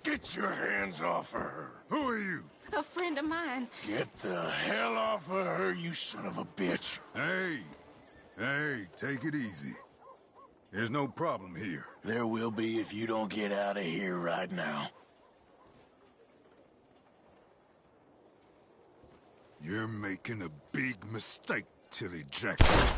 Get your hands off of her. Who are you? A friend of mine. Get the hell off of her, you son of a bitch. Hey, take it easy. There's no problem here. There will be if you don't get out of here right now. You're making a big mistake, Tilly Jackson.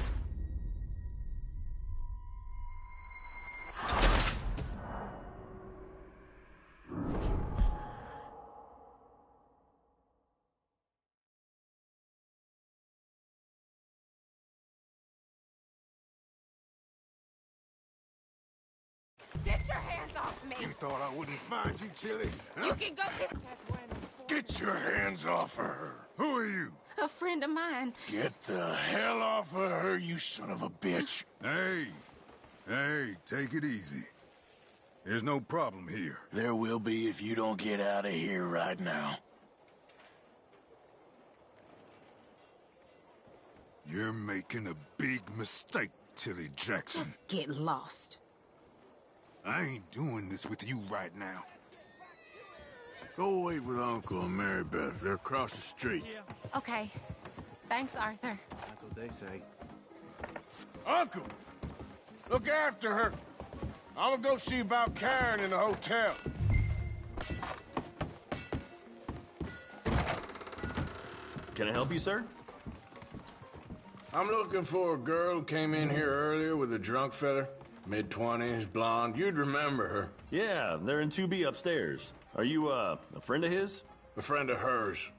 Get your hands off me! You thought I wouldn't find you, Tilly? You can go kiss... Get your hands off of her. Who are you? A friend of mine. Get the hell off of her, you son of a bitch. Hey, take it easy. There's no problem here. There will be if you don't get out of here right now. You're making a big mistake, Tilly Jackson. Just get lost. I ain't doing this with you right now. Go wait with Uncle and Mary Beth. They're across the street. Okay. Thanks, Arthur. That's what they say. Uncle! Look after her. I'm gonna go see about Karen in the hotel. Can I help you, sir? I'm looking for a girl who came in here earlier with a drunk fella. Mid-20s, blonde. You'd remember her. Yeah, they're in 2B upstairs. Are you, a friend of his? A friend of hers.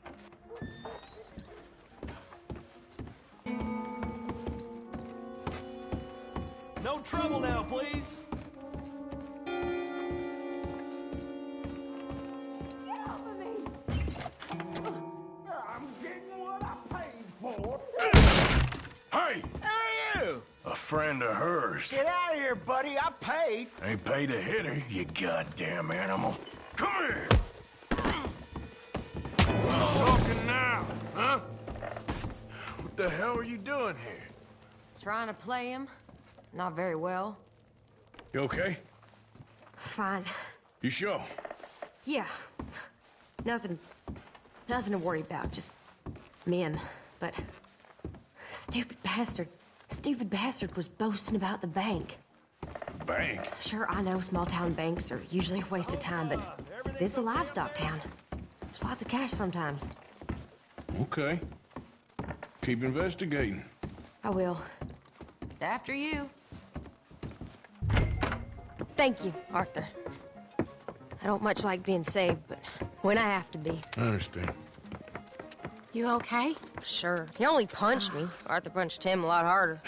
No trouble now, please. I'm getting what I paid for. Hey! Who are you? A friend of hers. Get out of here, buddy. I paid. Ain't paid to hit her, you goddamn animal. Come here! Who's talking now, huh? What the hell are you doing here? Trying to play him. Not very well. You okay? Fine. You sure? Yeah. Nothing to worry about. Just men. But stupid bastard was boasting about the bank. Bank? Sure, I know small town banks are usually a waste of time, but this is a livestock town. There's lots of cash sometimes. Okay. Keep investigating. I will. After you. Thank you, Arthur. I don't much like being saved, but when I have to be. I understand. You okay? Sure. He only punched me. Arthur punched him a lot harder.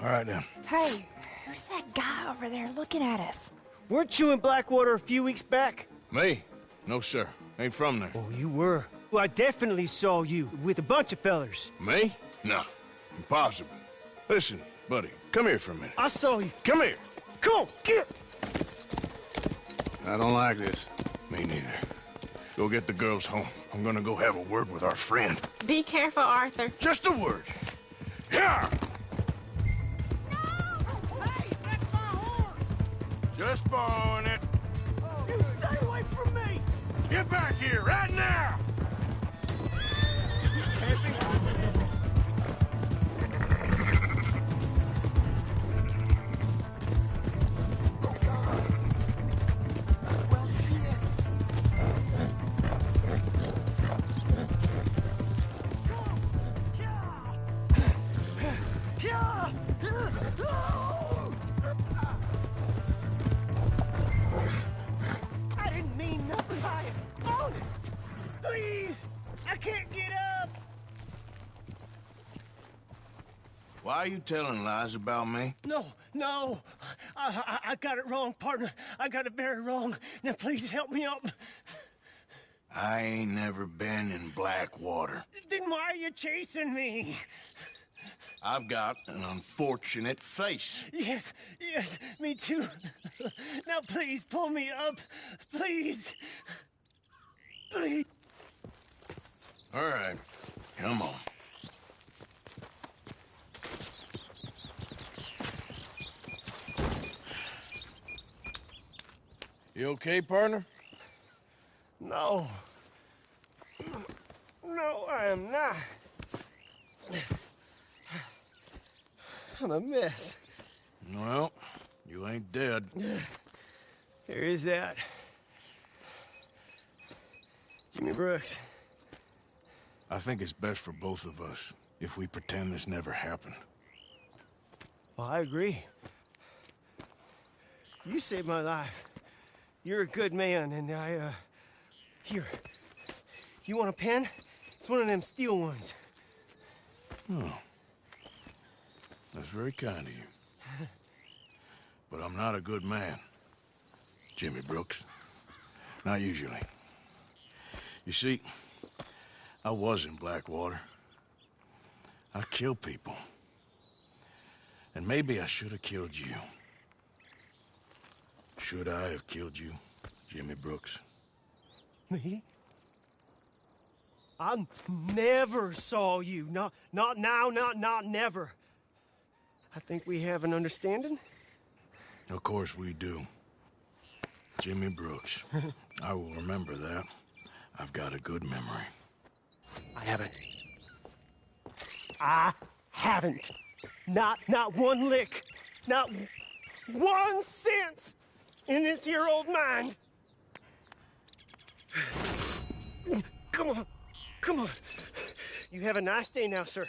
All right, then. Hey, who's that guy over there looking at us? Weren't you in Blackwater a few weeks back? Me? No, sir. Ain't from there. Oh, you were. Well, I definitely saw you with a bunch of fellers. Me? No. Impossible. Listen, buddy, come here for a minute. I saw you. Come here. Come on, get! I don't like this. Me neither. Go get the girls home. I'm gonna go have a word with our friend. Be careful, Arthur. Just a word. Yeah! Just borrowing it. You stay away from me! Get back here right now! He's camping. I didn't mean nothing by it. Honest. Please, I can't get up. Why are you telling lies about me? No. I got it wrong, partner. I got it very wrong. Now, please help me up. I ain't never been in Blackwater. Then why are you chasing me? I've got an unfortunate face. Yes, me too. Now, please, pull me up. Please. Please. All right, come on. You okay, partner? No. No, I am not. I'm a mess. Well, you ain't dead. There is that. Jimmy Brooks. I think it's best for both of us if we pretend this never happened. Well, I agree. You saved my life. You're a good man, and here. You want a pen? It's one of them steel ones. Oh. That's very kind of you. But I'm not a good man, Jimmy Brooks. Not usually. You see, I was in Blackwater. I killed people. And maybe I should have killed you. Should I have killed you, Jimmy Brooks? Me? I never saw you. Not now, not never. I think we have an understanding. Of course we do. Jimmy Brooks. I will remember that. I've got a good memory. I haven't. Not one lick. Not 1 cent in this here old mind. Come on. You have a nice day now, sir.